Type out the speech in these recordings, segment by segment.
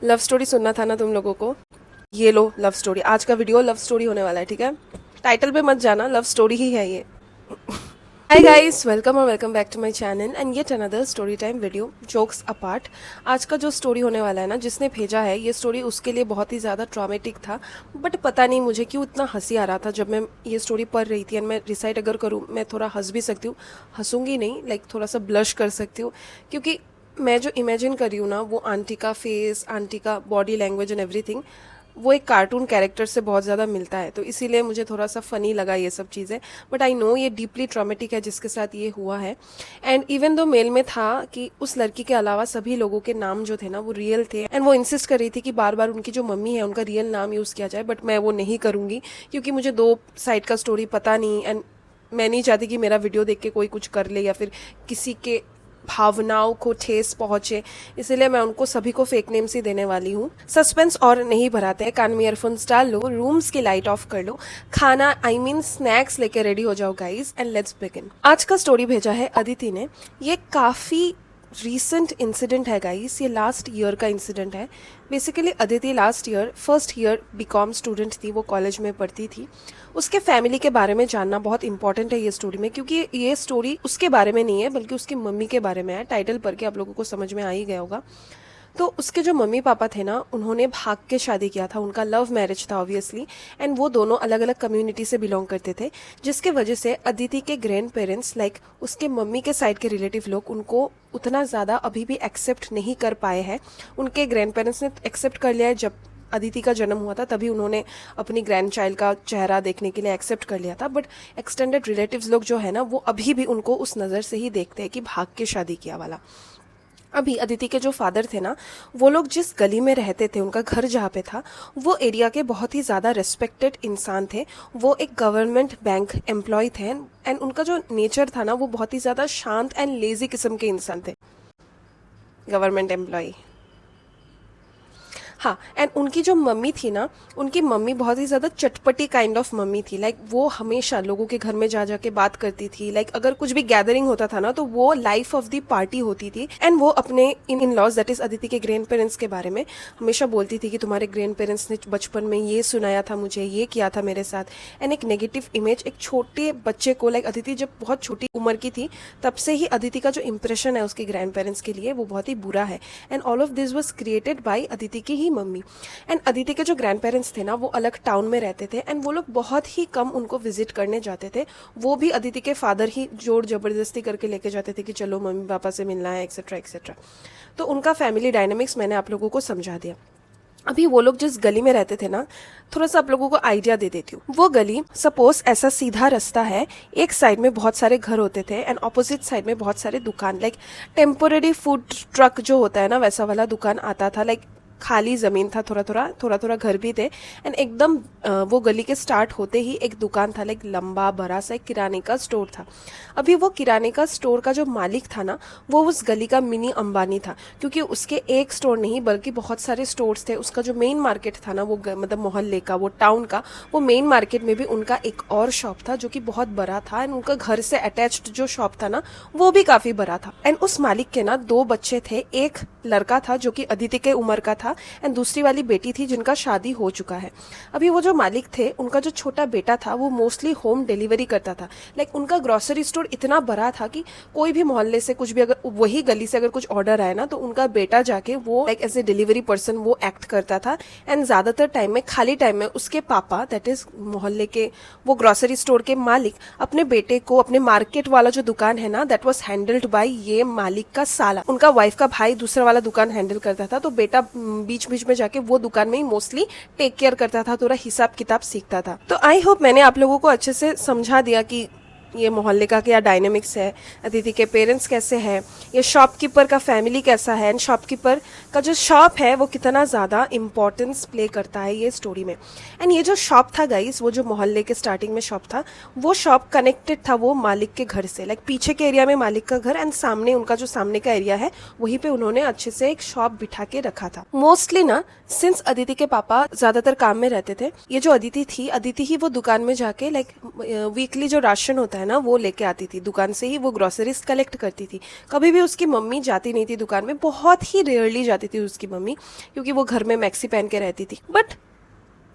Love story सुनना था ना तुम लोगों को? ये लो लव स्टोरी। आज का वीडियो लव स्टोरी होने वाला है, ठीक है? टाइटल पे मत जाना, लव स्टोरी ही है ये। हाय गाइस, वेलकम और welcome back to my channel and yet another story time video. Jokes apart, आज का जो स्टोरी होने वाला है ना, जिसने भेजा है ये स्टोरी, उसके लिए बहुत ही ज़्यादा ट्रॉमेटिक था। बट पता नहीं मुझे क्यों इतना हंसी आ रहा था जब मैं ये स्टोरी पढ़ रही थी। एंड मैं रिसाइट अगर करूँ, मैं थोड़ा हंस भी सकती हूँ, हंसूंगी नहीं, लाइक थोड़ा सा ब्लश कर सकती हूँ, क्योंकि मैं जो इमेजिन कर रही हूँ ना, वो आंटी का फेस, आंटी का बॉडी लैंग्वेज एंड एवरीथिंग, वो एक कार्टून कैरेक्टर से बहुत ज़्यादा मिलता है। तो इसीलिए मुझे थोड़ा सा फ़नी लगा ये सब चीज़ें। बट आई नो ये डीपली ट्रॉमेटिक है जिसके साथ ये हुआ है। एंड इवन दो मेल में था कि उस लड़की के अलावा सभी लोगों के नाम जो थे ना वो रियल थे। एंड वो इंसिस्ट कर रही थी कि बार बार उनकी जो मम्मी है उनका रियल नाम यूज़ किया जाए। बट मैं वो नहीं करूँगी, क्योंकि मुझे दो साइड का स्टोरी पता नहीं। एंड मैं नहीं चाहती कि मेरा वीडियो देख के कोई कुछ कर ले या फिर किसी के भावनाओं को ठेस पहुंचे। इसलिए मैं उनको सभी को फेक नेम्स ही देने वाली हूँ। सस्पेंस और नहीं भराते हैं, कान में ईयरफोन्स डाल लो, रूम्स की लाइट ऑफ कर लो, खाना स्नैक्स लेके रेडी हो जाओ गाइस, एंड लेट्स बिगिन। आज का स्टोरी भेजा है अदिति ने। ये काफ़ी रीसेंट इंसिडेंट है गाइस, ये लास्ट ईयर का इंसिडेंट है। Basically Aditi last year first year BCom student थी, वो कॉलेज में पढ़ती थी। उसके फैमिली के बारे में जानना बहुत इंपॉर्टेंट है ये स्टोरी में, क्योंकि ये स्टोरी उसके बारे में नहीं है बल्कि उसकी मम्मी के बारे में है। टाइटल पढ़ के आप लोगों को समझ में आ ही गया होगा। तो उसके जो मम्मी पापा थे ना, उन्होंने भाग के शादी किया था। उनका लव मैरिज था ऑब्वियसली। एंड वो दोनों अलग अलग कम्युनिटी से बिलोंग करते थे, जिसके वजह से अदिति के ग्रैंड पेरेंट्स, लाइक उसके मम्मी के साइड के रिलेटिव लोग, उनको उतना ज़्यादा अभी भी एक्सेप्ट नहीं कर पाए हैं। उनके ग्रैंड पेरेंट्स ने एक्सेप्ट कर लिया है। जब अदिति का जन्म हुआ था तभी उन्होंने अपनी ग्रैंड चाइल्ड का चेहरा देखने के लिए एक्सेप्ट कर लिया था। बट एक्सटेंडेड रिलेटिव्स लोग जो है ना, वो अभी भी उनको उस नज़र से ही देखते हैं कि भाग के शादी किया वाला। अभी अदिति के जो फादर थे ना, वो लोग जिस गली में रहते थे, उनका घर जहाँ पे था, वो एरिया के बहुत ही ज़्यादा रेस्पेक्टेड इंसान थे। वो एक गवर्नमेंट बैंक एम्प्लॉय थे। एंड उनका जो नेचर था ना, वो बहुत ही ज़्यादा शांत एंड लेजी किस्म के इंसान थे। गवर्नमेंट एम्प्लॉय, हाँ। एंड उनकी जो मम्मी थी ना, उनकी मम्मी बहुत ही ज़्यादा चटपटी काइंड ऑफ मम्मी थी। लाइक वो हमेशा लोगों के घर में जा जाके बात करती थी। लाइक अगर कुछ भी गैदरिंग होता था ना, तो वो लाइफ ऑफ द पार्टी होती थी। एंड वो अपने in laws, that is Aditi के ग्रैंड पेरेंट्स के बारे में हमेशा बोलती थी कि तुम्हारे ग्रैंड पेरेंट्स ने बचपन में ये सुनाया था मुझे, ये किया था मेरे साथ। एंड एक नेगेटिव इमेज एक छोटे बच्चे को, लाइक अदिति जब बहुत छोटी उम्र की थी, तब से ही अदिति का जो इंप्रेशन है उसके ग्रैंड पेरेंट्स के लिए, वो बहुत ही बुरा है। And all of this was created by Aditi की ही मम्मी। एंड अदिति के जो ग्रैंड पेरेंट्स थे ना, वो अलग टाउन में रहते थे। एंड वो लोग बहुत ही कम उनको विजिट करने जाते थे। वो भी अदिति के फादर ही जोर जबरदस्ती करके लेके जाते थे कि चलो मम्मी पापा से मिलना है, एक्सेट्रा एक्सेट्रा। तो उनका फैमिली डायनेमिक्स मैंने आप लोगों को समझा दिया। अभी वो लोग जिस गली में रहते थे ना, थोड़ा सा आप लोगों को आइडिया दे देती हूँ। वो गली, सपोज ऐसा सीधा रास्ता है, एक साइड में बहुत सारे घर होते थे एंड ऑपोजिट साइड में बहुत सारे दुकान, लाइक टेम्पोररी फूड ट्रक जो होता है ना, वैसा वाला दुकान आता था। लाइक खाली ज़मीन था, थोड़ा थोड़ा घर भी थे। एंड एकदम वो गली के स्टार्ट होते ही एक दुकान था, लाइक लंबा बड़ा सा एक किराने का स्टोर था। अभी वो किराने का स्टोर का जो मालिक था ना, वो उस गली का मिनी अंबानी था, क्योंकि उसके एक स्टोर नहीं बल्कि बहुत सारे स्टोर्स थे। उसका जो मेन मार्केट था ना, वो मतलब मोहल्ले का, वो टाउन का, वो मेन मार्केट में भी उनका एक और शॉप था जो कि बहुत बड़ा था। एंड उनका घर से अटैच्ड जो शॉप था ना, वो भी काफ़ी बड़ा था। एंड उस मालिक के ना दो बच्चे थे। एक लड़का था जो कि अदिति के उम्र का था, एंड दूसरी वाली बेटी थी जिनका शादी हो चुका है। अभी वो जो मालिक थे, उनका जो छोटा बेटा था, वो मोस्टली होम डिलीवरी करता था। लाइक उनका ग्रोसरी स्टोर इतना बड़ा था कि कोई भी मोहल्ले से कुछ भी, अगर वही गली से अगर कुछ ऑर्डर आए ना, तो उनका बेटा जाके वो like as a delivery person वो एक्ट करता था। एंड ज्यादातर टाइम में, खाली टाइम में, उसके पापा, दैट इज मोहल्ले के वो ग्रोसरी स्टोर के मालिक, अपने बेटे को, अपने मार्केट वाला जो दुकान है ना, दैट वॉज हैंडल्ड बाई ये मालिक का साला। उनका वाइफ का भाई दूसरा वाला दुकान हैंडल करता था। तो बेटा बीच बीच में जाके वो दुकान में ही मोस्टली टेक केयर करता था, थोड़ा हिसाब किताब सीखता था। तो आई होप मैंने आप लोगों को अच्छे से समझा दिया कि ये मोहल्ले का क्या डायनेमिक्स है, अदिति के पेरेंट्स कैसे हैं, ये शॉपकीपर का फैमिली कैसा है, एंड शॉपकीपर का जो शॉप है वो कितना ज़्यादा इंपॉर्टेंस प्ले करता है ये स्टोरी में। एंड ये जो शॉप था गाइस, वो जो मोहल्ले के स्टार्टिंग में शॉप था, वो शॉप कनेक्टेड था वो मालिक के घर से। लाइक पीछे के एरिया में मालिक का घर, एंड सामने उनका जो सामने का एरिया है, वहीं पे उन्होंने अच्छे से एक शॉप बिठा के रखा था। मोस्टली ना, सिंस अदिति के पापा ज़्यादातर काम में रहते थे, ये जो अदिति थी, अदिति ही वो दुकान में जाके लाइक वीकली जो राशन होता होता है ना वो लेके आती थी, दुकान से ही वो ग्रोसरीज कलेक्ट करती थी। कभी भी उसकी मम्मी जाती नहीं थी दुकान में, बहुत ही रेयरली जाती थी उसकी मम्मी, क्योंकि वो घर में मैक्सी पहन के रहती थी। बट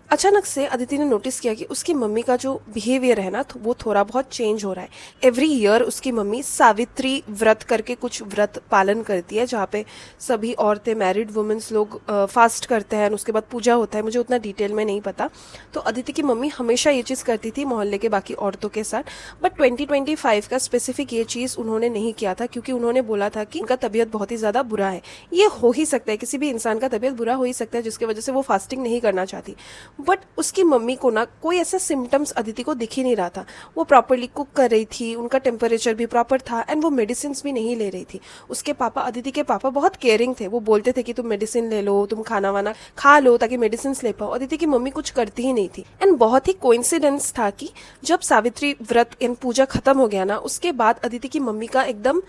अचानक से अदिति ने नोटिस किया कि उसकी मम्मी का जो बिहेवियर है ना तो वो थोड़ा बहुत चेंज हो रहा है। एवरी ईयर उसकी मम्मी सावित्री व्रत करके कुछ व्रत पालन करती है, जहाँ पे सभी औरतें, मैरिड वुमेन्स लोग फास्ट करते हैं, उसके बाद पूजा होता है। मुझे उतना डिटेल में नहीं पता। तो अदिति की मम्मी हमेशा ये चीज़ करती थी मोहल्ले के बाकी औरतों के साथ। बट 2025 का स्पेसिफिक ये चीज़ उन्होंने नहीं किया था, क्योंकि उन्होंने बोला था कि उनका तबीयत बहुत ही ज़्यादा बुरा है। ये हो ही सकता है, किसी भी इंसान का तबीयत बुरा हो ही सकता है, जिसकी वजह से वो फास्टिंग नहीं करना चाहती। बट उसकी मम्मी को ना कोई ऐसा सिम्टम्स अदिति को दिख ही नहीं रहा था। वो प्रॉपरली कुक कर रही थी, उनका टेम्परेचर भी प्रॉपर था, एंड वो मेडिसिन भी नहीं ले रही थी। उसके पापा, अदिति के पापा बहुत केयरिंग थे। वो बोलते थे कि तुम मेडिसिन ले लो, तुम खाना वाना खा लो ताकि मेडिसिन ले पाओ। अदिति की मम्मी कुछ करती ही नहीं थी। एंड बहुत ही कोइंसिडेंस था कि जब सावित्री व्रत एंड पूजा खत्म हो गया ना, उसके बाद अदिति की मम्मी का एकदम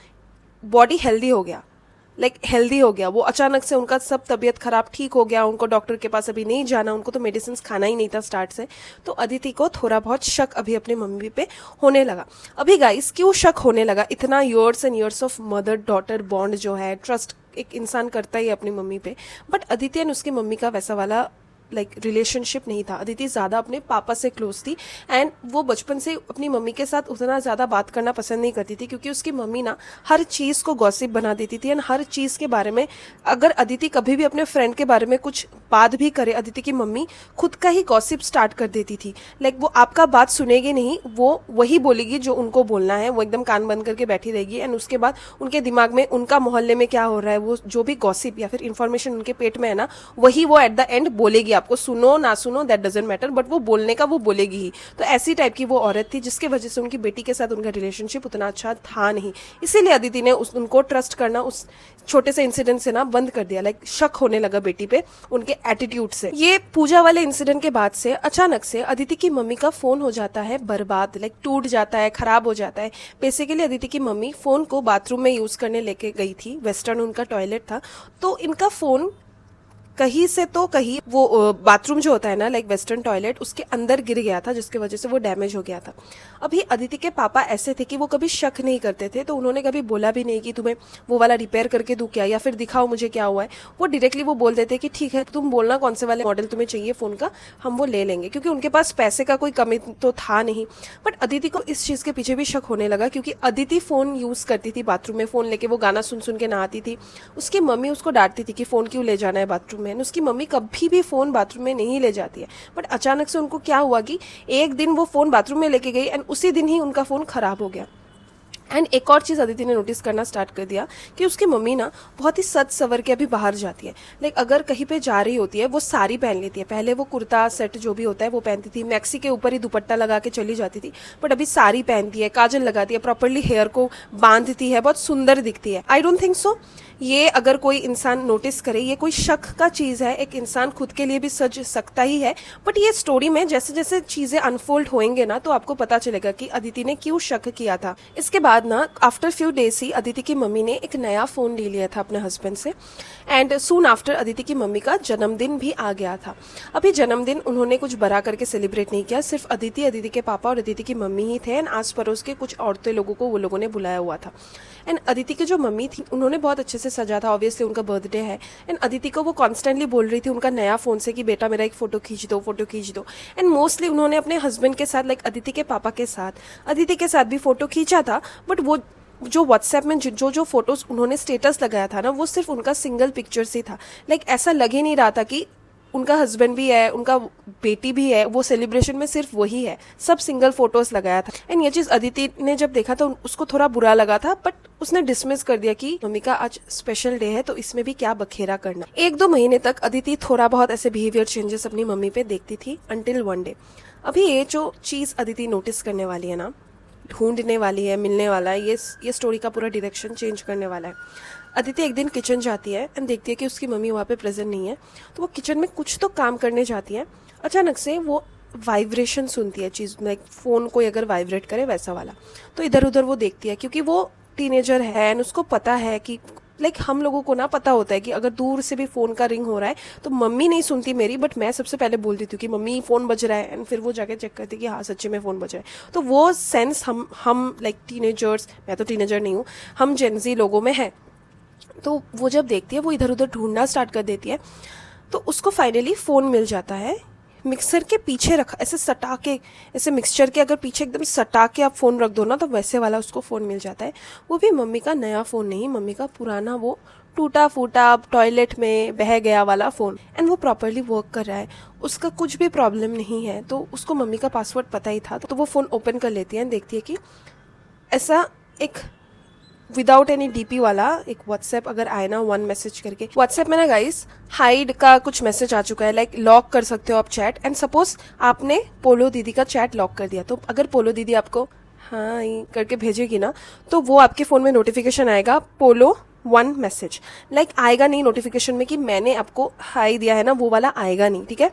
बॉडी हेल्दी हो गया, हेल्दी हो गया। वो अचानक से उनका सब तबीयत खराब ठीक हो गया, उनको डॉक्टर के पास अभी नहीं जाना, उनको तो मेडिसिन खाना ही नहीं था स्टार्ट से। तो अदिति को थोड़ा बहुत शक अभी अपनी मम्मी पे होने लगा। अभी गाइस क्यों शक होने लगा? इतना years and years of mother daughter bond जो है, ट्रस्ट एक इंसान करता ही है अपनी मम्मी पे। बट अदिति एंड उसकी मम्मी का वैसा वाला रिलेशनशिप नहीं था। अदिति ज़्यादा अपने पापा से क्लोज थी, एंड वो बचपन से अपनी मम्मी के साथ उतना ज़्यादा बात करना पसंद नहीं करती थी, क्योंकि उसकी मम्मी ना हर चीज़ को गॉसिप बना देती थी। एंड हर चीज़ के बारे में, अगर अदिति कभी भी अपने फ्रेंड के बारे में कुछ बात भी करे, अदिति की मम्मी खुद का ही गॉसिप स्टार्ट कर देती थी। वो आपका बात सुनेगी नहीं, वो वही बोलेगी जो उनको बोलना है। वो एकदम कान बंद करके बैठी रहेगी, एंड उसके बाद उनके दिमाग में उनका मोहल्ले में क्या हो रहा है, वो जो भी गॉसिप या फिर इन्फॉर्मेशन उनके पेट में है ना, वही वो एट द एंड बोलेगी। आपको सुनो ना सुनो दैट डजंट मैटर, बट वो बोलने का वो बोलेगी ही। तो ऐसी टाइप की वो औरत थी, जिसकी वजह से उनकी बेटी के साथ उनका रिलेशनशिप उतना अच्छा था नहीं। इसीलिए अदिति ने उनको ट्रस्ट करना उस छोटे से इंसिडेंट से ना बंद कर दिया। शक होने लगा बेटी पे उनके एटीट्यूड से। ये पूजा वाले इंसिडेंट के बाद से अचानक से अदिति की मम्मी का फोन हो जाता है बर्बाद, टूट जाता है, खराब हो जाता है। बेसिकली अदिति की मम्मी फोन को बाथरूम में यूज करने लेके गई थी, वेस्टर्न उनका टॉयलेट था, तो इनका फोन कहीं से तो कहीं वो बाथरूम जो होता है ना, वेस्टर्न टॉयलेट, उसके अंदर गिर गया था, जिसकी वजह से वो डैमेज हो गया था। अभी अदिति के पापा ऐसे थे कि वो कभी शक नहीं करते थे, तो उन्होंने कभी बोला भी नहीं कि तुम्हें वो वाला रिपेयर करके दूं क्या, या फिर दिखाओ मुझे क्या हुआ है। वो डायरेक्टली वो बोल देते कि ठीक है, तुम बोलना कौन से वाले मॉडल तुम्हें चाहिए फोन का, हम वो ले लेंगे, क्योंकि उनके पास पैसे का कोई कमी तो था नहीं। बट अदिति को इस चीज के पीछे भी शक होने लगा, क्योंकि अदिति फोन यूज करती थी बाथरूम में, फोन लेके वो गाना सुन सुन के नहाती थी। उसकी मम्मी उसको डांटती थी कि फोन क्यों ले जाना है बाथरूम में। उसकी मम्मी कभी भी फोन बाथरूम में नहीं ले जाती है। बट अचानक से उनको क्या हुआ कि एक दिन वो फोन बाथरूम में लेके गई, एंड उसी दिन ही उनका फोन खराब हो गया। एंड एक और चीज़ अदिति ने नोटिस करना स्टार्ट कर दिया कि उसकी मम्मी ना बहुत ही सज सवर के अभी बाहर जाती है। अगर कहीं पे जा रही होती है वो साड़ी पहन लेती है। पहले वो कुर्ता सेट जो भी होता है वो पहनती थी, मैक्सी के ऊपर ही दुपट्टा लगा के चली जाती थी। बट अभी साड़ी पहनती है, काजल लगाती है, प्रॉपरली हेयर को बांधती है, बहुत सुंदर दिखती है। आई डोंट थिंक सो ये अगर कोई इंसान नोटिस करे, ये कोई शक का चीज़ है। एक इंसान खुद के लिए भी सज सकता ही है। बट ये स्टोरी में जैसे जैसे चीज़ें अनफोल्ड होंगे ना, तो आपको पता चलेगा कि अदिति ने क्यों शक किया था। इसके बाद ना आफ्टर फ्यू डेज ही अदिति की मम्मी ने एक नया फ़ोन ले लिया था अपने हस्बैंड से, एंड सून आफ्टर अदिति की मम्मी का जन्मदिन भी आ गया था। अभी जन्मदिन उन्होंने कुछ बड़ा करके सेलिब्रेट नहीं किया, सिर्फ अदिति, अदिति के पापा और अदिति की मम्मी ही थे, एंड आस पड़ोस के कुछ औरतें लोगों को वो लोगों ने बुलाया हुआ था। एंड अदिति की जो मम्मी थी उन्होंने बहुत अच्छे से सजा था, ऑब्वियसली उनका बर्थडे है। एंड अदिति को वो कॉन्स्टेंटली बोल रही थी उनका नया फ़ोन से कि बेटा मेरा एक फ़ोटो खींच दो, फ़ोटो खींच दो। एंड मोस्टली उन्होंने अपने हस्बैंड के साथ, अदिति के पापा के साथ, अदिति के साथ भी फ़ोटो खींचा था। बट वो जो व्हाट्सएप में जो जो फोटोज उन्होंने स्टेटस लगाया था ना, वो सिर्फ उनका सिंगल पिक्चर से था। ऐसा लग ही नहीं रहा था कि उनका हस्बैंड भी है, उनका बेटी भी है, वो सेलिब्रेशन में सिर्फ वही है, सब सिंगल फोटोज लगाया था। एंड ये चीज़ अदिति ने जब देखा तो उसको थोड़ा बुरा लगा था, बट उसने डिसमिस कर दिया कि मम्मी का आज स्पेशल डे है तो इसमें भी क्या बखेरा करना। 1-2 महीने तक अदिति थोड़ा बहुत ऐसे बिहेवियर चेंजेस अपनी मम्मी पे देखती थी, अंटिल वन डे। अभी ये जो चीज़ अदिति नोटिस करने वाली है ना, ढूंढने वाली है, मिलने वाला है, ये स्टोरी का पूरा डायरेक्शन चेंज करने वाला है। अदिति एक दिन किचन जाती है एंड देखती है कि उसकी मम्मी वहाँ पे प्रेजेंट नहीं है, तो वो किचन में कुछ तो काम करने जाती है। अचानक से वो वाइब्रेशन सुनती है, चीज़ फ़ोन कोई अगर वाइब्रेट करे वैसा वाला। तो इधर उधर वो देखती है, क्योंकि वो टीनेजर है एंड उसको पता है कि लाइक हम लोगों को ना पता होता है कि अगर दूर से भी फ़ोन का रिंग हो रहा है तो मम्मी नहीं सुनती मेरी, बट मैं सबसे पहले बोल देती हूँ कि मम्मी फ़ोन बज रहा है, एंड फिर वो जाके चेक करती है कि हाँ सच्ची में फ़ोन बज रहा है। तो वो सेंस हम लाइक टीनेजर्स, मैं तो टीनेजर नहीं हूँ, हम जेनजी लोगों में है। तो वो जब देखती है वो इधर उधर ढूंढना स्टार्ट कर देती है। तो उसको फाइनली फ़ोन मिल जाता है, मिक्सर के पीछे रखा, ऐसे सटा के, ऐसे मिक्सचर के अगर पीछे एकदम सटा के आप फ़ोन रख दो ना तो वैसे वाला उसको फ़ोन मिल जाता है। वो भी मम्मी का नया फ़ोन नहीं, मम्मी का पुराना, वो टूटा फूटा टॉयलेट में बह गया वाला फ़ोन, एंड वो प्रॉपरली वर्क कर रहा है, उसका कुछ भी प्रॉब्लम नहीं है। तो उसको मम्मी का पासवर्ड पता ही था, तो वो फ़ोन ओपन कर लेती है, देखती है कि ऐसा एक विदाउट एनी डीपी वाला एक व्हाट्सएप अगर आए ना, वन मैसेज करके, व्हाट्सएप में ना गाइस हाइड का कुछ मैसेज आ चुका है, लाइक लॉक कर सकते हो आप चैट, एंड सपोज आपने पोलो दीदी का चैट लॉक कर दिया, तो अगर पोलो दीदी आपको हाँ करके भेजेगी ना, तो वो आपके फ़ोन में नोटिफिकेशन आएगा पोलो वन मैसेज, लाइक आएगा नहीं नोटिफिकेशन में कि मैंने आपको हाई दिया है ना, वो वाला आएगा नहीं, ठीक है।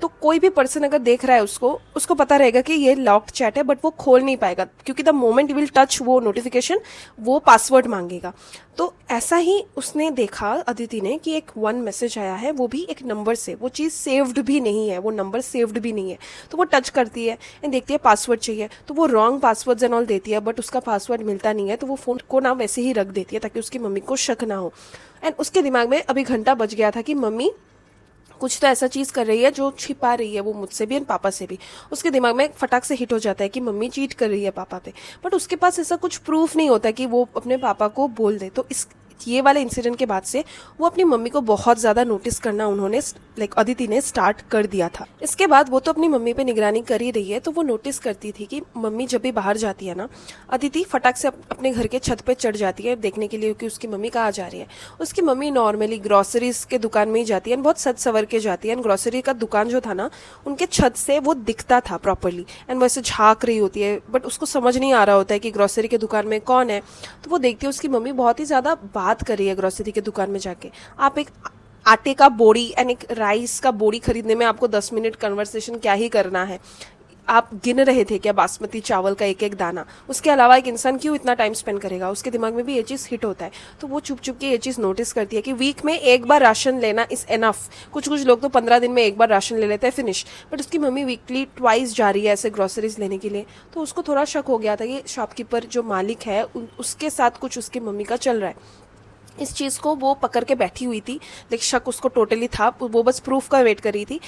तो कोई भी पर्सन अगर देख रहा है उसको पता रहेगा कि ये लॉक्ड चैट है, बट वो खोल नहीं पाएगा क्योंकि द मोमेंट विल टच वो नोटिफिकेशन, वो पासवर्ड मांगेगा। तो ऐसा ही उसने देखा अदिति ने कि एक वन मैसेज आया है, वो भी एक नंबर से, वो चीज़ सेव्ड भी नहीं है, वो नंबर सेव्ड भी नहीं है। तो वो टच करती है एंड देखती है पासवर्ड चाहिए, तो वो रॉन्ग पासवर्ड्स एंड ऑल देती है, बट उसका पासवर्ड मिलता नहीं है, तो वो फ़ोन को ना वैसे ही रख देती है ताकि उसकी मम्मी को शक ना हो। एंड उसके दिमाग में अभी घंटा बज गया था कि मम्मी कुछ तो ऐसा चीज़ कर रही है जो छिपा रही है वो मुझसे भी एंड पापा से भी। उसके दिमाग में फटाक से हिट हो जाता है कि मम्मी चीट कर रही है पापा पे, बट उसके पास ऐसा कुछ प्रूफ नहीं होता कि वो अपने पापा को बोल दे। तो इस ये वाले इंसिडेंट के बाद से वो अपनी मम्मी को बहुत ज़्यादा नोटिस करना उन्होंने लाइक अदिति ने स्टार्ट कर दिया था। इसके बाद वो तो अपनी मम्मी पे निगरानी कर ही रही है, तो वो नोटिस करती थी कि मम्मी जब भी बाहर जाती है ना, अदिति फटाक से अपने घर के छत पे चढ़ जाती है देखने के लिए कि उसकी मम्मी कहाँ जा रही है। उसकी मम्मी नॉर्मली ग्रॉसरीज के दुकान में ही जाती है, बहुत सज सवर के जाती है, ग्रॉसरी का दुकान जो था ना उनके छत से वो दिखता था प्रॉपरली, एंड वैसे झाँक रही होती है, बट उसको समझ नहीं आ रहा होता है कि ग्रॉसरी के दुकान में कौन है। तो वो देखती है उसकी मम्मी बहुत ही ज़्यादा बात कर रही है ग्रॉसरी के दुकान में जाके। आप एक आटे का बोरी एंड एक राइस का बोरी खरीदने में आपको 10 मिनट कन्वर्सेशन क्या ही करना है। आप गिन रहे थे क्या बासमती चावल का एक एक दाना, उसके अलावा एक इंसान क्यों इतना टाइम स्पेंड करेगा। उसके दिमाग में भी ये चीज़ हिट होता है, तो वो चुप चुप के ये चीज़ नोटिस करती है कि वीक में एक बार राशन लेना इज़ एनफ। कुछ लोग तो 15 दिन में एक बार राशन ले लेते हैं, फिनिश, बट उसकी मम्मी वीकली ट्वाइस जा रही है ऐसे ग्रोसरीज लेने के लिए। तो उसको थोड़ा शक हो गया था कि शॉपकीपर जो मालिक है उसके साथ कुछ उसकी मम्मी का चल रहा है। इस चीज़ को वो पकड़ के बैठी हुई थी, लेकिन शक उसको टोटली था, वो बस प्रूफ का वेट कर रही थी।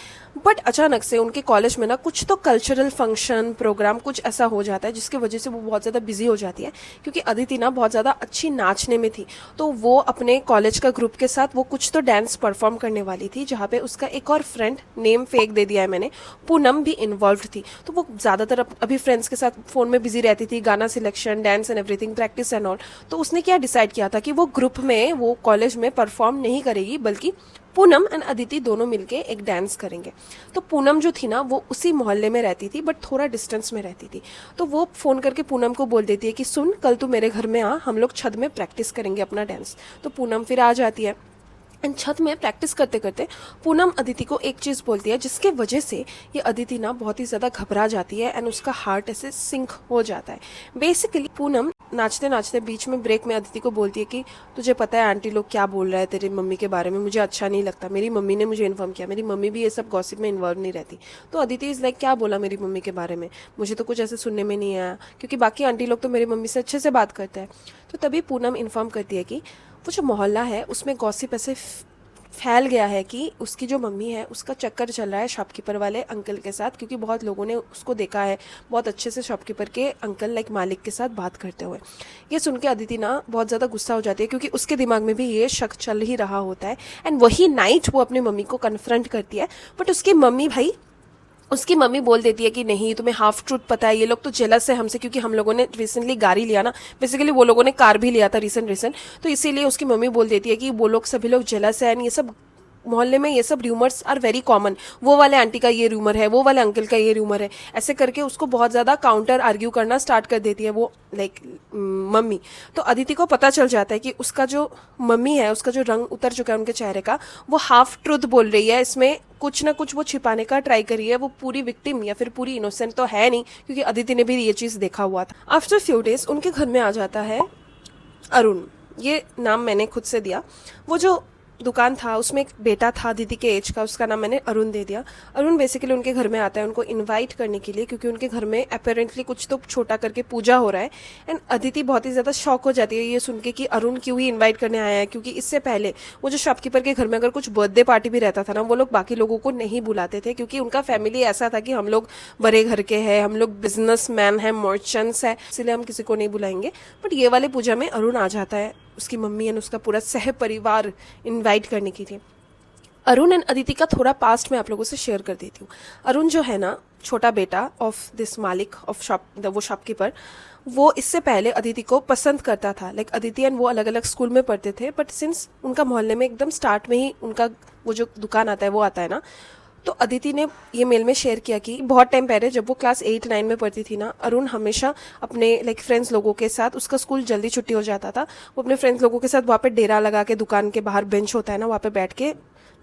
बट अचानक से उनके कॉलेज में ना कुछ तो कल्चरल फंक्शन प्रोग्राम कुछ ऐसा हो जाता है जिसकी वजह से वो बहुत ज़्यादा बिजी हो जाती है, क्योंकि अदिति ना बहुत ज़्यादा अच्छी नाचने में थी। तो वो अपने कॉलेज का ग्रुप के साथ वो कुछ तो डांस परफॉर्म करने वाली थी, जहाँ पे उसका एक और फ्रेंड, नेम फेक दे दिया है मैंने, पूनम भी इन्वॉल्व थी। तो वो ज़्यादातर अभी फ्रेंड्स के साथ फ़ोन में बिजी रहती थी, गाना selection, dance and everything, practice and all. तो उसने क्या डिसाइड किया था कि वो ग्रुप में, वो कॉलेज में परफॉर्म नहीं करेगी, बल्कि पूनम एंड अदिति दोनों मिलके एक डांस करेंगे। तो पूनम जो थी ना वो उसी मोहल्ले में रहती थी, बट थोड़ा डिस्टेंस में रहती थी। तो वो फ़ोन करके पूनम को बोल देती है कि सुन, कल तू मेरे घर में आ, हम लोग छत में प्रैक्टिस करेंगे अपना डांस। तो पूनम फिर आ जाती है, एंड छत में प्रैक्टिस करते करते पूनम अदिति को एक चीज़ बोलती है जिसके वजह से ये अदिति ना बहुत ही ज़्यादा घबरा जाती है, एंड उसका हार्ट ऐसे सिंक हो जाता है। बेसिकली पूनम नाचते नाचते बीच में ब्रेक में अदिति को बोलती है कि तुझे पता है आंटी लोग क्या बोल रहा है तेरी मम्मी के बारे में, मुझे अच्छा नहीं लगता, मेरी मम्मी ने मुझे इन्फॉर्म किया, मेरी मम्मी भी ये सब गॉसिप में इन्वॉल्व नहीं रहती। तो अदिति इज़ लाइक, क्या बोला मेरी मम्मी के बारे में, मुझे तो कुछ ऐसे सुनने में नहीं आया, क्योंकि बाकी आंटी लोग तो मेरी मम्मी से अच्छे से बात करते हैं। तो तभी पूनम इन्फॉर्म करती है कि वो जो मोहल्ला है उसमें गॉसिप ऐसे फैल गया है कि उसकी जो मम्मी है उसका चक्कर चल रहा है शॉपकीपर वाले अंकल के साथ, क्योंकि बहुत लोगों ने उसको देखा है बहुत अच्छे से शॉपकीपर के अंकल लाइक मालिक के साथ बात करते हुए। ये सुन के अदिति ना बहुत ज़्यादा गुस्सा हो जाती है, क्योंकि उसके दिमाग में भी ये शक चल ही रहा होता है। एंड वही नाइट वो अपनी मम्मी को कन्फ्रंट करती है, बट उसकी मम्मी बोल देती है कि नहीं, तुम्हें हाफ ट्रूथ पता है, ये लोग तो जेलस है हमसे, क्योंकि हम लोगों ने रिसेंटली गाड़ी लिया ना, बेसिकली वो लोगों ने कार भी लिया था रिसेंट, तो इसीलिए उसकी मम्मी बोल देती है कि वो लोग सभी लोग जेलस है, एंड ये सब मोहल्ले में ये सब रूमर्स आर वेरी कॉमन, वो वाले आंटी का ये रूमर है, वो वाले अंकल का ये रूमर है, ऐसे करके उसको बहुत ज़्यादा काउंटर आर्ग्यू करना स्टार्ट कर देती है वो लाइक मम्मी। तो अदिति को पता चल जाता है कि उसका जो मम्मी है उसका जो रंग उतर चुका है उनके चेहरे का, वो हाफ ट्रूथ बोल रही है, इसमें कुछ ना कुछ वो छिपाने का ट्राई करी है, वो पूरी विक्टिम या फिर पूरी इनोसेंट तो है नहीं, क्योंकि अदिति ने भी ये चीज़ देखा हुआ था। आफ्टर फ्यू डेज उनके घर में आ जाता है अरुण। ये नाम मैंने खुद से दिया। वो जो दुकान था उसमें एक बेटा था दीदी के एज का, उसका नाम मैंने अरुण दे दिया। अरुण बेसिकली उनके घर में आता है उनको इनवाइट करने के लिए, क्योंकि उनके घर में अपेरेंटली कुछ तो छोटा करके पूजा हो रहा है। एंड अदिति बहुत ही ज़्यादा शॉक हो जाती है ये सुन के कि अरुण क्यों ही इन्वाइट करने आया है, क्योंकि इससे पहले वो जो शॉपकीपर के घर में अगर कुछ बर्थडे पार्टी भी रहता था ना, वो लोग बाकी लोगों को नहीं बुलाते थे, क्योंकि उनका फैमिली ऐसा था कि हम लोग बड़े घर के हैं, हम लोग बिजनेस मैन हैं, मर्चेंट्स हैं, इसलिए हम किसी को नहीं बुलाएंगे। बट ये वाले पूजा में अरुण आ जाता है, उसकी मम्मी एंड उसका पूरा सह परिवार इन्वाइट करने के लिए। अरुण एंड अदिति का थोड़ा पास्ट मैं आप लोगों से शेयर कर देती हूँ। अरुण जो है ना, छोटा बेटा ऑफ दिस मालिक ऑफ शॉप, वो शॉपकीपर, वो इससे पहले अदिति को पसंद करता था। लाइक अदिति एंड वो अलग अलग स्कूल में पढ़ते थे, बट सिंस उनका मोहल्ले में एकदम स्टार्ट में ही उनका वो जो दुकान आता है वो आता है ना, तो अदिति ने ये मेल में शेयर किया कि बहुत टाइम पहले जब वो क्लास 8-9 में पढ़ती थी ना, अरुण हमेशा अपने लाइक फ्रेंड्स लोगों के साथ, उसका स्कूल जल्दी छुट्टी हो जाता था, वो अपने फ्रेंड्स लोगों के साथ वहाँ पे डेरा लगा के दुकान के बाहर बेंच होता है ना, वहाँ पे बैठ के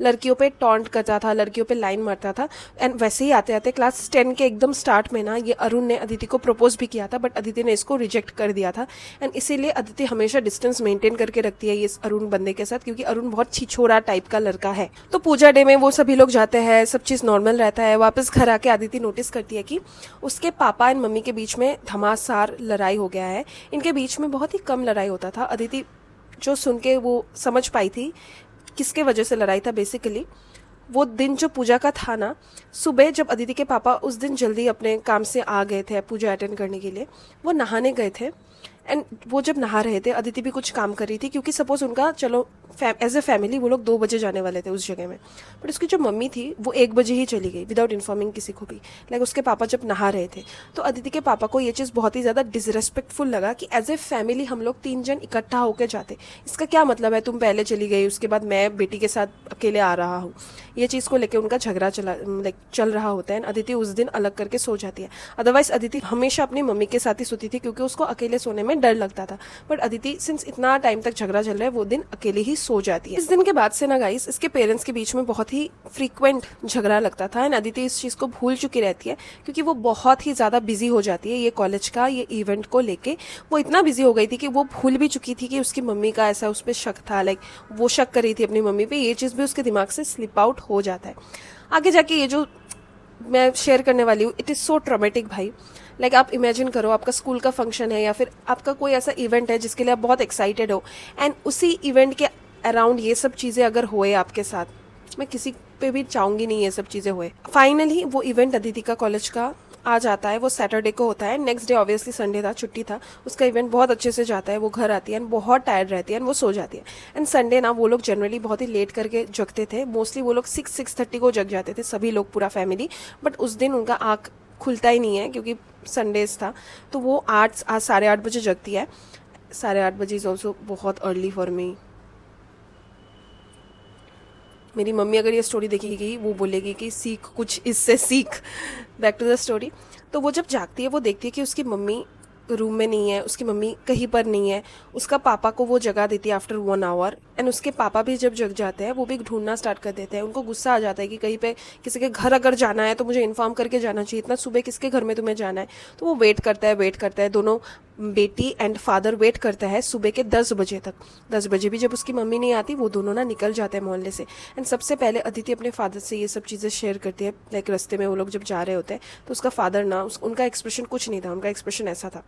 लड़कियों पे टॉन्ट करता था, लड़कियों पे लाइन मारता था। एंड वैसे ही आते आते क्लास 10 के एकदम स्टार्ट में ना, ये अरुण ने अदिति को प्रपोज भी किया था, बट अदिति ने इसको रिजेक्ट कर दिया था। एंड इसीलिए अदिति हमेशा डिस्टेंस मेंटेन करके रखती है ये अरुण बंदे के साथ, क्योंकि अरुण बहुत छिछोरा टाइप का लड़का है। तो पूजा डे में वो सभी लोग जाते हैं, सब चीज़ नॉर्मल रहता है। वापस घर आके अदिति नोटिस करती है कि उसके पापा एंड मम्मी के बीच में धमासार लड़ाई हो गया है। इनके बीच में बहुत ही कम लड़ाई होता था। अदिति जो सुन के वो समझ पाई थी किसके वजह से लड़ाई था। बेसिकली वो दिन जो पूजा का था ना, सुबह जब अदिति के पापा उस दिन जल्दी अपने काम से आ गए थे पूजा अटेंड करने के लिए, वो नहाने गए थे। एंड वो जब नहा रहे थे, अदिति भी कुछ काम कर रही थी, क्योंकि सपोज उनका चलो एज ए फैमिली वो लोग 2 बजे जाने वाले थे उस जगह में, बट उसकी जो मम्मी थी वो 1 बजे ही चली गई विदाउट इन्फॉर्मिंग किसी को भी। लाइक उसके पापा जब नहा रहे थे, तो अदिति के पापा को ये चीज़ बहुत ही ज़्यादा डिसरेस्पेक्टफुल लगा कि एज ए फैमिली हम लोग 3 जन इकट्ठा होकर जाते, इसका क्या मतलब है तुम पहले चली गई, उसके बाद मैं बेटी के साथ अकेले आ रहा हूँ। ये चीज़ को लेकर उनका झगड़ा चल रहा होता है। अदिति उस दिन अलग करके सो जाती है। अदरवाइज अदिति हमेशा अपनी मम्मी के साथ ही सोती थी, क्योंकि उसको अकेले सोने में डर लगता था। बट अदिति सिंस इतना टाइम तक झगड़ा चल रहा है, वो दिन अकेले ही सो जाती है। इस दिन के बाद से ना गाइस, इसके पेरेंट्स के बीच में बहुत ही फ्रीक्वेंट झगड़ा लगता था। एंड अदिति इस चीज़ को भूल चुकी रहती है, क्योंकि वो बहुत ही ज़्यादा बिजी हो जाती है ये कॉलेज का ये इवेंट को लेके। वो इतना बिजी हो गई थी कि वो भूल भी चुकी थी कि उसकी मम्मी का ऐसा उस पर शक था। लाइक वो शक कर रही थी अपनी मम्मी पे, ये चीज़ भी उसके दिमाग से स्लिप आउट हो जाता है। आगे जाके ये जो मैं शेयर करने वाली हूँ, इट इज़ सो ट्रॉमेटिक भाई। लाइक आप इमेजिन करो, आपका स्कूल का फंक्शन है या फिर आपका कोई ऐसा इवेंट है जिसके लिए आप बहुत एक्साइटेड हो, एंड उसी इवेंट के अराउंड ये सब चीज़ें अगर होए आपके साथ, मैं किसी पे भी चाहूँगी नहीं ये सब चीज़ें हुए। फाइनली वो इवेंट अदिति का कॉलेज का आ जाता है, वो सैटरडे को होता है। नेक्स्ट डे ऑब्वियसली संडे था, छुट्टी था। उसका इवेंट बहुत अच्छे से जाता है, वो घर आती है एंड बहुत टायर्ड रहती है एंड वो सो जाती है। एंड संडे ना वो लोग जनरली बहुत ही लेट करके जगते थे, मोस्टली वो लोग 6-6:30 को जग जाते थे सभी लोग, पूरा फैमिली। बट उस दिन उनका आँख खुलता ही नहीं है, क्योंकि संडेज था। तो वो 8-8:30 बजे जगती है। 8:30 बजे इज़ ऑल्सो बहुत अर्ली फॉर मी। मेरी मम्मी अगर ये स्टोरी देखेगी वो बोलेगी कि सीख कुछ इससे, सीख। Back to the story. तो वो जब जागती है, वो देखती है कि उसकी मम्मी रूम में नहीं है, उसकी मम्मी कहीं पर नहीं है। उसका पापा को वो जगा देती है आफ्टर 1 आवर। एंड उसके पापा भी जब जग जाते हैं, वो भी ढूंढना स्टार्ट कर देते हैं। उनको गुस्सा आ जाता है कि कहीं पे किसी के घर अगर जाना है तो मुझे इन्फॉर्म करके जाना चाहिए, इतना सुबह किसके घर में तुम्हें जाना है। तो वो वेट करता है। दोनों बेटी एंड फादर वेट करता है सुबह के 10 बजे तक। 10 बजे भी जब उसकी मम्मी नहीं आती, वो दोनों ना निकल जाते हैं मोहल्ले से। एंड सबसे पहले अदिति अपने फादर से ये सब चीज़ें शेयर करती है। लाइक रास्ते में वो लोग जब जा रहे होते हैं, तो उसका फादर ना, उनका एक्सप्रेशन कुछ नहीं था, उनका एक्सप्रेशन ऐसा था,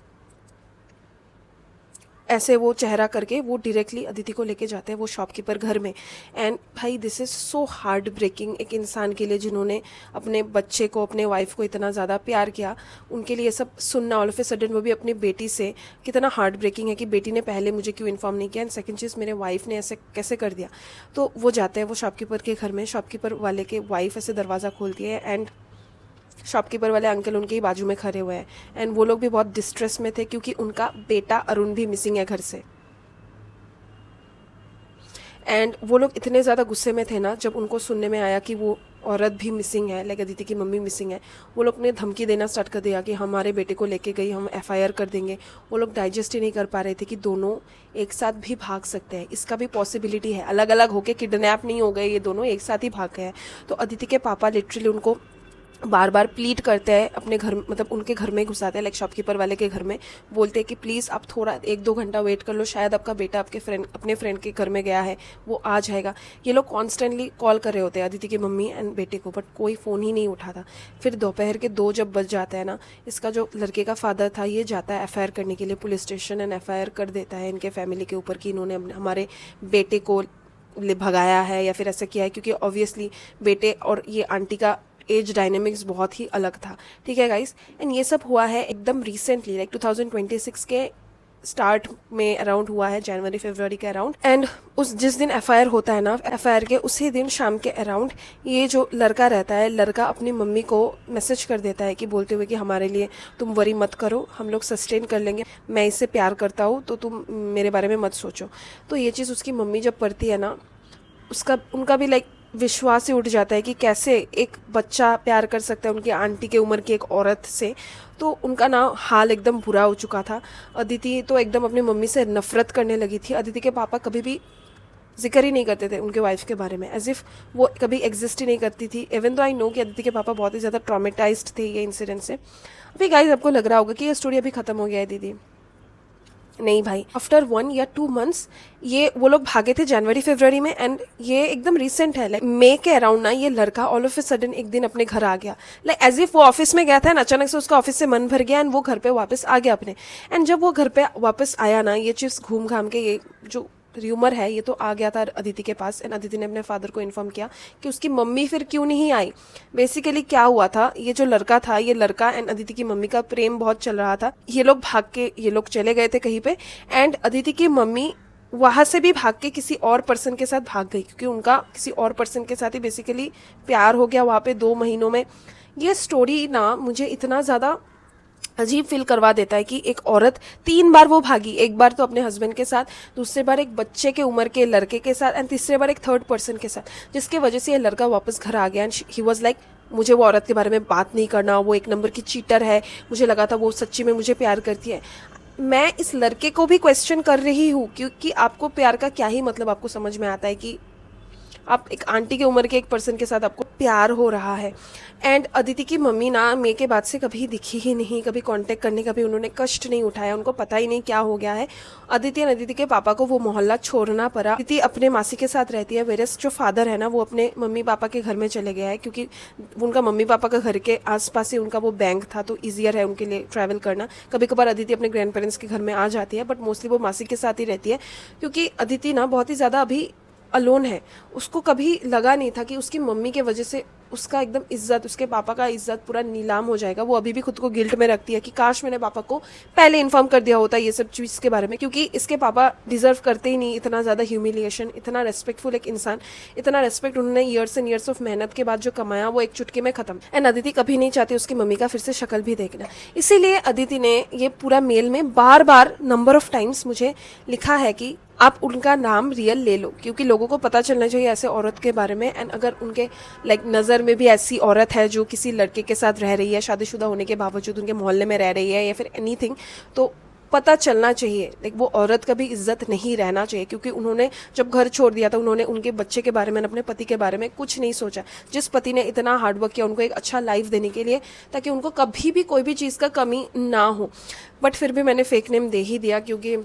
ऐसे वो चेहरा करके वो डायरेक्टली अदिति को लेके जाते हैं वो शॉपकीपर घर में। एंड भाई this is so heartbreaking एक इंसान के लिए जिन्होंने अपने बच्चे को, अपने वाइफ को इतना ज़्यादा प्यार किया, उनके लिए सब सुनना ऑल ऑफ ए सडन, वो भी अपनी बेटी से, कितना हार्ट ब्रेकिंग है कि बेटी ने पहले मुझे क्यों इन्फॉर्म नहीं किया, एंड सेकंड चीज़ मेरे वाइफ ने ऐसे कैसे कर दिया। तो वो जाते हैं वो शॉपकीपर के घर में। शॉपकीपर वाले के वाइफ ऐसे दरवाज़ा खोलती है एंड शॉपकीपर वाले अंकल उनके ही बाजू में खड़े हुए हैं। एंड वो लोग भी बहुत डिस्ट्रेस में थे, क्योंकि उनका बेटा अरुण भी मिसिंग है घर से। एंड वो लोग इतने ज़्यादा गुस्से में थे ना, जब उनको सुनने में आया कि वो औरत भी मिसिंग है, लाइक अदिति की मम्मी मिसिंग है, वो लोग ने धमकी देना स्टार्ट कर दिया कि हमारे बेटे को लेके गई, हम FIR कर देंगे। वो लोग डाइजेस्ट ही नहीं कर पा रहे थे कि दोनों एक साथ भी भाग सकते हैं, इसका भी पॉसिबिलिटी है, अलग अलग होके किडनैप नहीं हो गए, ये दोनों एक साथ ही भाग गए हैं। तो अदिति के पापा लिटरली उनको बार बार प्लीट करते हैं अपने घर, मतलब उनके घर में घुसाते हैं, लाइक शॉपकीपर वाले के घर में, बोलते हैं कि प्लीज़ आप थोड़ा 1-2 घंटा वेट कर लो, शायद आपका बेटा अपने फ्रेंड के घर में गया है, वो आ जाएगा। ये लोग कॉन्स्टेंटली कॉल कर रहे होते हैं अदिति की मम्मी एंड बेटे को, बट कोई फ़ोन ही नहीं उठाता। फिर दोपहर के 2 जब बज जाता है ना, इसका जो लड़के का फादर था ये जाता है FIR करने के लिए पुलिस स्टेशन एंड FIR कर देता है इनके फैमिली के ऊपर कि इन्होंने हमारे बेटे को भगाया है या फिर ऐसा किया है, क्योंकि ऑब्वियसली बेटे और ये आंटी का एज डायनेमिक्स बहुत ही अलग था। ठीक है गाइस, एंड ये सब हुआ है एकदम रिसेंटली, लाइक 2026 के स्टार्ट में अराउंड हुआ है, जनवरी फरवरी के अराउंड। एंड उस जिस दिन FIR होता है ना, FIR के उसी दिन शाम के अराउंड ये जो लड़का रहता है, लड़का अपनी मम्मी को मैसेज कर देता है कि बोलते हुए कि हमारे लिए तुम वरी मत करो, हम लोग सस्टेन कर लेंगे, मैं इससे प्यार करता हूँ तो तुम मेरे बारे में मत सोचो। तो ये चीज़ उसकी मम्मी जब पढ़ती है ना, उनका भी लाइक विश्वास ही उठ जाता है कि कैसे एक बच्चा प्यार कर सकता है उनकी आंटी के उम्र की एक औरत से। तो उनका ना हाल एकदम बुरा हो चुका था। अदिति तो एकदम अपनी मम्मी से नफरत करने लगी थी। अदिति के पापा कभी भी जिक्र ही नहीं करते थे उनके वाइफ के बारे में, एज इफ वो कभी एग्जिस्ट ही नहीं करती थी। इवन तो आई नो कि अदिति के पापा बहुत ही ज़्यादा ट्रॉमेटाइज्ड थे ये इंसिडेंट से। अभी गाइस आपको लग रहा होगा कि ये स्टोरी अभी खत्म हो गया है दीदी, नहीं भाई, आफ्टर 1 या 2 मंथ्स ये वो लोग भागे थे जनवरी फरवरी में, एंड ये एकदम रिसेंट है, लाइक मई के अराउंड ना ये लड़का ऑल ऑफ ए सडन एक दिन अपने घर आ गया, लाइक एज इफ वो ऑफिस में गया था ना, अचानक से उसका ऑफिस से मन भर गया एंड वो घर पे वापस आ गया अपने। एंड जब वो घर पे वापस आया ना, ये चीज़ घूम घाम के, ये जो र्यूमर है ये तो आ गया था अदिति के पास, एंड अदिति ने अपने फादर को इन्फॉर्म किया कि उसकी मम्मी फिर क्यों नहीं आई। बेसिकली क्या हुआ था, ये जो लड़का था, ये लड़का एंड अदिति की मम्मी का प्रेम बहुत चल रहा था। ये लोग भाग के ये लोग चले गए थे कहीं पे, एंड अदिति की मम्मी वहां से भी भाग के किसी और पर्सन के साथ भाग गई, क्योंकि उनका किसी और पर्सन के साथ ही बेसिकली प्यार हो गया वहां पे 2 महीनों में। ये स्टोरी ना मुझे इतना ज़्यादा अजीब फील करवा देता है कि एक औरत 3 बार वो भागी, एक बार तो अपने हस्बैंड के साथ, दूसरे बार एक बच्चे के उम्र के लड़के के साथ, एंड तीसरे बार एक थर्ड पर्सन के साथ, जिसके वजह से ये लड़का वापस घर आ गया। एंड ही वाज लाइक, मुझे वो औरत के बारे में बात नहीं करना, वो एक नंबर की चीटर है, मुझे लगा था वो सच्ची में मुझे प्यार करती है। मैं इस लड़के को भी क्वेश्चन कर रही हूँ, क्योंकि आपको प्यार का क्या ही मतलब आपको समझ में आता है कि आप एक आंटी की उम्र के एक पर्सन के साथ आपको प्यार हो रहा है। एंड अदिति की मम्मी ना मई के बाद से कभी दिखी ही नहीं, कभी कांटेक्ट करने का भी उन्होंने कष्ट नहीं उठाया, उनको पता ही नहीं क्या हो गया है। अदिति के पापा को वो मोहल्ला छोड़ना पड़ा। अदिति अपने मासी के साथ रहती है, वेरस जो फादर है ना वो अपने मम्मी पापा के घर में चले गया है, क्योंकि उनका मम्मी पापा का घर के आसपास ही उनका वो बैंक था, तो ईजियर है उनके लिए ट्रैवल करना। कभी कभार अदिति अपने ग्रैंड पेरेंट्स के घर में आ जाती है, बट मोस्टली वो मासी के साथ ही रहती है, क्योंकि अदिति ना बहुत ही ज़्यादा अभी अलोन है। उसको कभी लगा नहीं था कि उसकी मम्मी के वजह से उसका एकदम इज्जत, उसके पापा का इज्जत पूरा नीलाम हो जाएगा। वो अभी भी खुद को गिल्ट में रखती है कि काश मैंने पापा को पहले इन्फॉर्म कर दिया होता ये सब चीज़ के बारे में, क्योंकि इसके पापा डिजर्व करते ही नहीं इतना ज़्यादा ह्यूमिलिएशन। इतना रेस्पेक्टफुल एक इंसान, इतना रेस्पेक्ट उन्होंने ईयर्स एंड ईयर्स ऑफ मेहनत के बाद जो कमाया वो एक चुटकी में खत्म। एंड अदिति कभी नहीं चाहती उसकी मम्मी का फिर से शक्ल भी देखना। इसीलिए अदिति ने ये पूरा मेल में बार बार नंबर ऑफ टाइम्स मुझे लिखा है कि आप उनका नाम रियल ले लो, क्योंकि लोगों को पता चलना चाहिए ऐसे औरत के बारे में। एंड अगर उनके लाइक नज़र में भी ऐसी औरत है जो किसी लड़के के साथ रह रही है, शादीशुदा होने के बावजूद उनके मोहल्ले में रह रही है या फिर एनीथिंग, तो पता चलना चाहिए। लाइक वो औरत का भी इज्जत नहीं रहना चाहिए, क्योंकि उन्होंने जब घर छोड़ दिया था उन्होंने उनके बच्चे के बारे में, अपने पति के बारे में कुछ नहीं सोचा। जिस पति ने इतना हार्डवर्क किया उनको एक अच्छा लाइफ देने के लिए, ताकि उनको कभी भी कोई भी चीज़ का कमी ना हो, बट फिर भी मैंने फेक नेम दे ही दिया, क्योंकि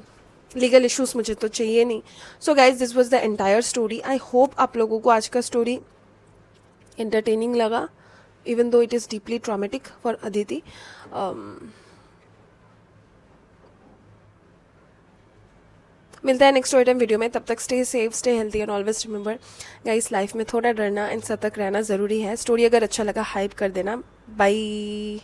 लीगल इश्यूज मुझे तो चाहिए नहीं। So guys, this was the entire story. I hope आप लोगों को आज का स्टोरी एंटरटेनिंग लगा, even though it is deeply traumatic for Aditi. मिलता है नेक्स्ट टाइम वीडियो में, तब तक stay safe, stay healthy and always remember guys, life में थोड़ा डरना एंड सतर्क रहना ज़रूरी है। स्टोरी अगर अच्छा लगा हाइप कर देना। बाय।